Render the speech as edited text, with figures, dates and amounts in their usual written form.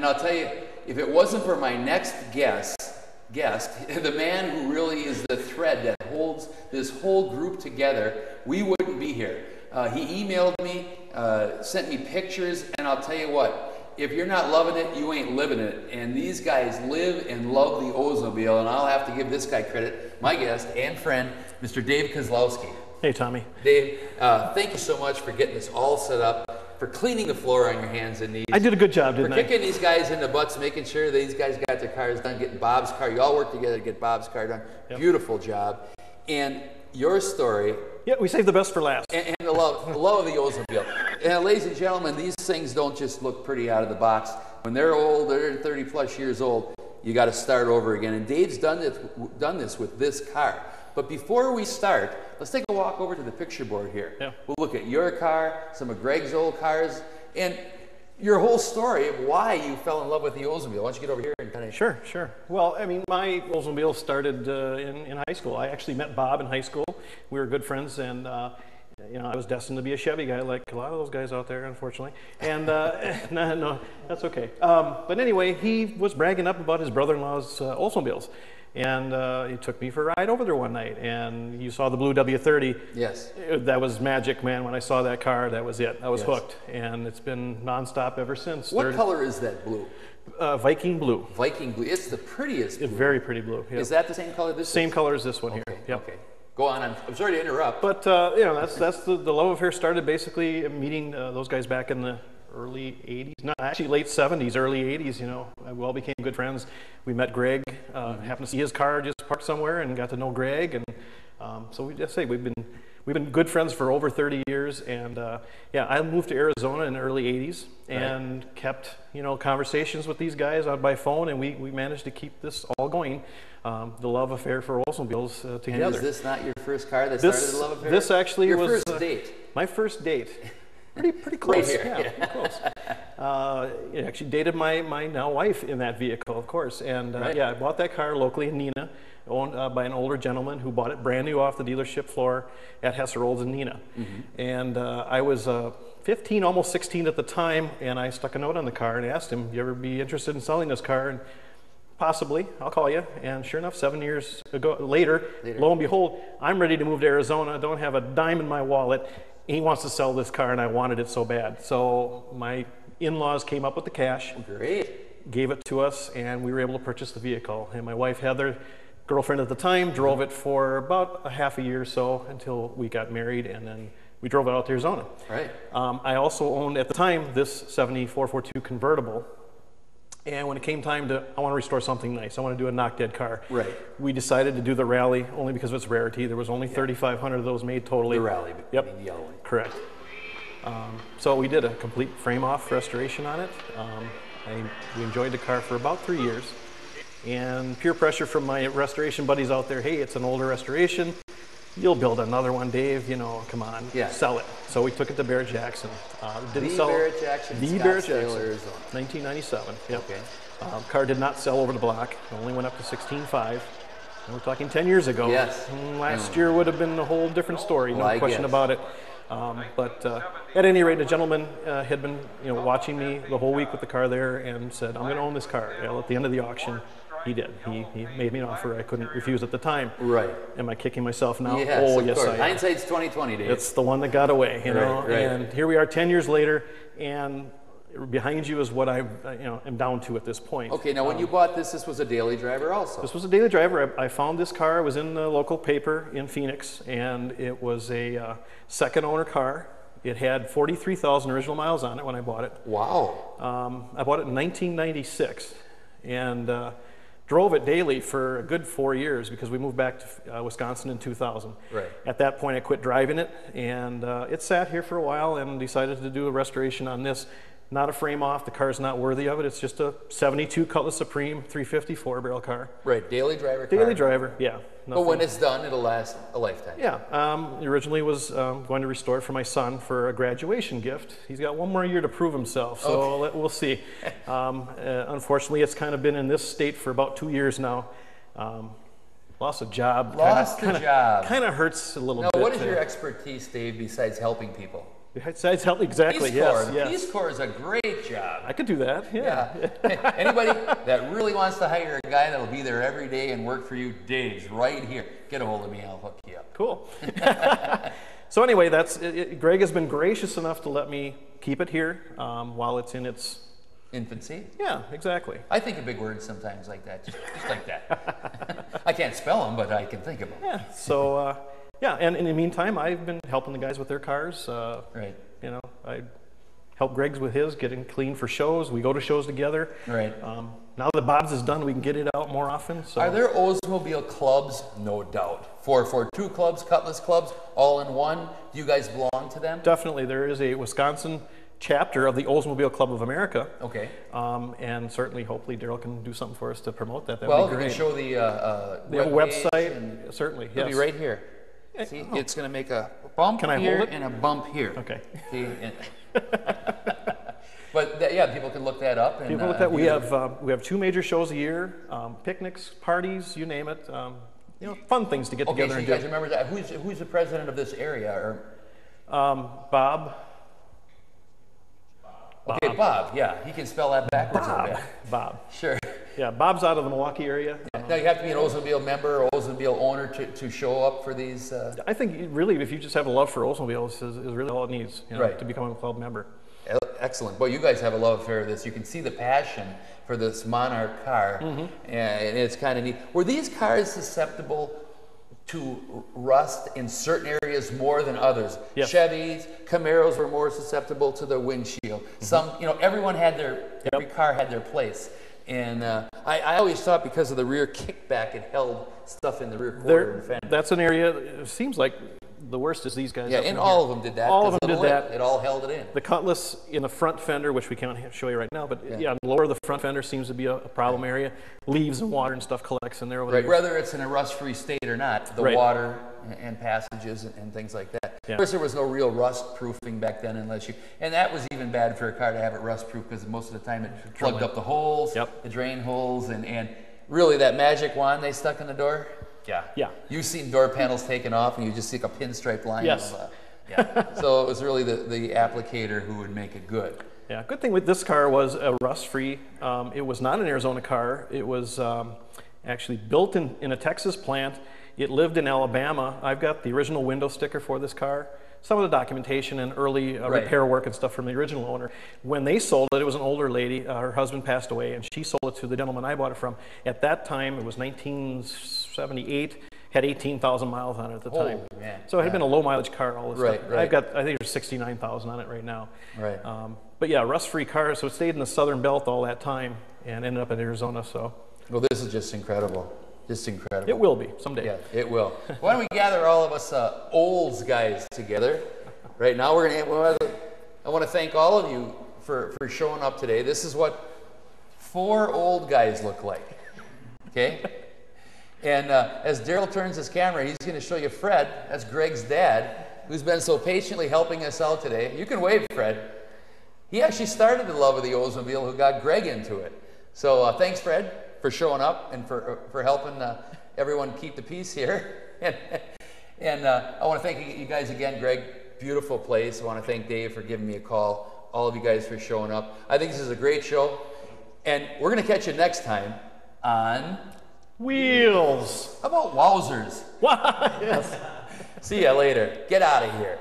And I'll tell you, if it wasn't for my next guest, the man who really is the thread that holds this whole group together, we wouldn't be here. He emailed me, sent me pictures, and I'll tell you what, if you're not loving it, you ain't living it. And these guys live and love the Oldsmobile, and I'll have to give this guy credit, my guest and friend, Mr. Dave Kozlowski. Hey, Tommy. Dave, thank you so much for getting this all set up, for cleaning the floor on your hands and knees. I did a good job, didn't I? For kicking these guys in the butts, making sure these guys got their cars done, getting Bob's car. You all work together to get Bob's car done. Yep. Beautiful job. And your story. Yeah, we saved the best for last. And the love of the Oldsmobile. And ladies and gentlemen, these things don't just look pretty out of the box. When they're old, they're 30 plus years old, you got to start over again. And Dave's done this with this car. But before we start, let's take a walk over to the picture board here. Yeah. We'll look at your car, some of Greg's old cars, and your whole story of why you fell in love with the Oldsmobile. Why don't you get over here and kind of... Sure. Well, I mean, my Oldsmobile started in high school. I actually met Bob in high school. We were good friends, and you know, I was destined to be a Chevy guy, like a lot of those guys out there, unfortunately. And no, that's okay. But anyway, he was bragging up about his brother-in-law's Oldsmobiles. And he took me for a ride over there one night, and you saw the blue W30. Yes. That was magic, man. When I saw that car, that was it. I was hooked, and it's been nonstop ever since. What color is that blue? Viking blue. Viking blue. It's the prettiest blue. It's very pretty blue. Yep. Is that the same color this Same color as this one okay. here. Yep. Okay. Go on. I'm sorry to interrupt. But you know, that's the love affair started basically meeting those guys back in the early 80s, no, actually late 70s, early 80s, you know. We all became good friends. We met Greg, happened to see his car just parked somewhere and got to know Greg. And so we just say we've been good friends for over 30 years. And yeah, I moved to Arizona in the early 80s and kept, you know, conversations with these guys out by phone, and we managed to keep this all going. The love affair for Oldsmobiles together. And is this not your first car that started the love affair? This actually your was first date. My first date. Pretty close. Right here. Yeah, close. I actually dated my now wife in that vehicle, of course. And yeah, I bought that car locally in Neenah, owned by an older gentleman who bought it brand new off the dealership floor at Hesser Olds in Neenah. And I was 15, almost 16 at the time, and I stuck a note on the car and asked him, "You ever be interested in selling this car?" And possibly, I'll call you. And sure enough, 7 years later, lo and behold, I'm ready to move to Arizona. I don't have a dime in my wallet. He wants to sell this car, and I wanted it so bad. So my in-laws came up with the cash, gave it to us, and we were able to purchase the vehicle. And my wife, Heather, girlfriend at the time, drove it for about a half a year or so until we got married, and then we drove it out to Arizona. Right. I also owned, at the time, this 7442 convertible. And when it came time to, I want to restore something nice. I want to do a knock-dead car. Right. We decided to do the Rally only because of its rarity. There was only 3,500 of those made totally. The Rally, yep. The yellow one. Correct. So we did a complete frame-off restoration on it. We enjoyed the car for about 3 years. And peer pressure from my restoration buddies out there, hey, it's an older restoration. You'll build another one, Dave. You know, come on, sell it. So we took it to Barrett Jackson. Didn't sell. Barrett Jackson, the Barrett Jackson, Arizona. 1997. Yep. Okay. Car did not sell over the block. It only went up to 16.5. And we're talking 10 years ago. Yes. Last year would have been a whole different story, no question about it. But at any rate, a gentleman had been, watching me the whole week with the car there and said, "I'm going to own this car." Well, at the end of the auction, he did. He made me an offer I couldn't refuse at the time. Right. Am I kicking myself now? Yes, oh, of yes, course. I am. Hindsight's 20/20, Dave. It's the one that got away, you know. Right. And here we are 10 years later, and behind you is what I am down to at this point. Okay, now when you bought this was a daily driver also. This was a daily driver. I found this car. It was in the local paper in Phoenix, and it was a second owner car. It had 43,000 original miles on it when I bought it. Wow. I bought it in 1996, and drove it daily for a good 4 years because we moved back to Wisconsin in 2000. Right. At that point, I quit driving it, and it sat here for a while and decided to do a restoration on this. Not a frame off. The car's not worthy of it. It's just a 72 Cutlass Supreme 354 barrel car. Right, daily driver car. Daily driver, yeah. But when it's done, it'll last a lifetime. Yeah. Originally was going to restore it for my son for a graduation gift. He's got one more year to prove himself, so we'll see. Unfortunately, it's kind of been in this state for about 2 years now. Lost a job. Lost a job. Kind of hurts a little bit. Now, what is your expertise, Dave, besides helping people? Exactly. Peace Corps. Yes. Yes. Peace Corps is a great job. I could do that. Yeah. Anybody that really wants to hire a guy that'll be there every day and work for you, Dave's right here. Get a hold of me. I'll hook you up. Cool. So anyway, Greg has been gracious enough to let me keep it here while it's in its infancy. Yeah, exactly. I think of big words sometimes like that, just like that. I can't spell them, but I can think of them. Yeah. So yeah, and in the meantime, I've been helping the guys with their cars. Right. You know, I help Greg's with his, getting clean for shows. We go to shows together. Right. Now that Bob's is done, we can get it out more often. So. Are there Oldsmobile clubs? No doubt. For two clubs, Cutlass clubs, all in one. Do you guys belong to them? Definitely. There is a Wisconsin chapter of the Oldsmobile Club of America. Okay. And certainly, hopefully, Daryl can do something for us to promote that. That would be be great. We can show the they have a website. And certainly, yes. It'll be right here. See, it's going to make a bump here and a bump here. Okay. See, but yeah, people can look that up. And, people look that we have 2 major shows a year, picnics, parties, you name it. You know, fun things to get together so and you guys do. Remember that? Who's the president of this area? Or Bob. Okay, Bob. Yeah, he can spell that backwards a bit. Bob. Sure. Yeah, Bob's out of the Milwaukee area. Now you have to be an Oldsmobile member or Oldsmobile owner to show up for these. I think really, if you just have a love for Oldsmobiles, is really all it needs, you know, right. to become a club member. Excellent. Well, you guys have a love affair of this. You can see the passion for this Monarch car, and it's kind of neat. Were these cars susceptible to rust in certain areas more than others? Yes. Chevys, Camaros were more susceptible to the windshield. Some, you know, everyone had every car had their place. And I always thought because of the rear kickback, it held stuff in the rear quarter and fender. That's an area, it seems like the worst is these guys. Yeah, and all of them did that. All of them did that. It all held it in. The Cutlass in the front fender, which we can't show you right now, but yeah, lower the front fender seems to be a problem area. Leaves and water and stuff collects in there over there. Whether it's in a rust-free state or not, the water and passages and things like that. Yeah. Of course, there was no real rust proofing back then unless you, and that was even bad for a car to have it rust proof because most of the time it plugged up the holes, the drain holes, and really that magic wand they stuck in the door. Yeah. You've seen door panels taken off and you just see a pinstripe line. Yes. So it was really the applicator who would make it good. Yeah, good thing with this car was rust-free. It was not an Arizona car. It was actually built in a Texas plant. It lived in Alabama. I've got the original window sticker for this car. Some of the documentation and early repair work and stuff from the original owner. When they sold it, it was an older lady. Her husband passed away, and she sold it to the gentleman I bought it from. At that time, it was 1978. Had 18,000 miles on it at the time. Man. So it had been a low mileage car all this time. Right. I think there's 69,000 on it right now. Right. But yeah, rust-free car. So it stayed in the southern belt all that time and ended up in Arizona. So. Well, this is just incredible. Just incredible. It will be someday. Yeah, it will. Why don't we gather all of us Olds guys together? Right now, I want to thank all of you for showing up today. This is what 4 old guys look like. Okay? And as Daryl turns his camera, he's going to show you Fred. That's Greg's dad, who's been so patiently helping us out today. You can wave, Fred. He actually started the love of the Oldsmobile, who got Greg into it. So thanks, Fred, for showing up and for helping everyone keep the peace here. and I want to thank you guys again, Greg. Beautiful place. I want to thank Dave for giving me a call. All of you guys for showing up. I think this is a great show. And we're going to catch you next time on Wheels. How about Wowzers? Yes. See ya later. Get out of here.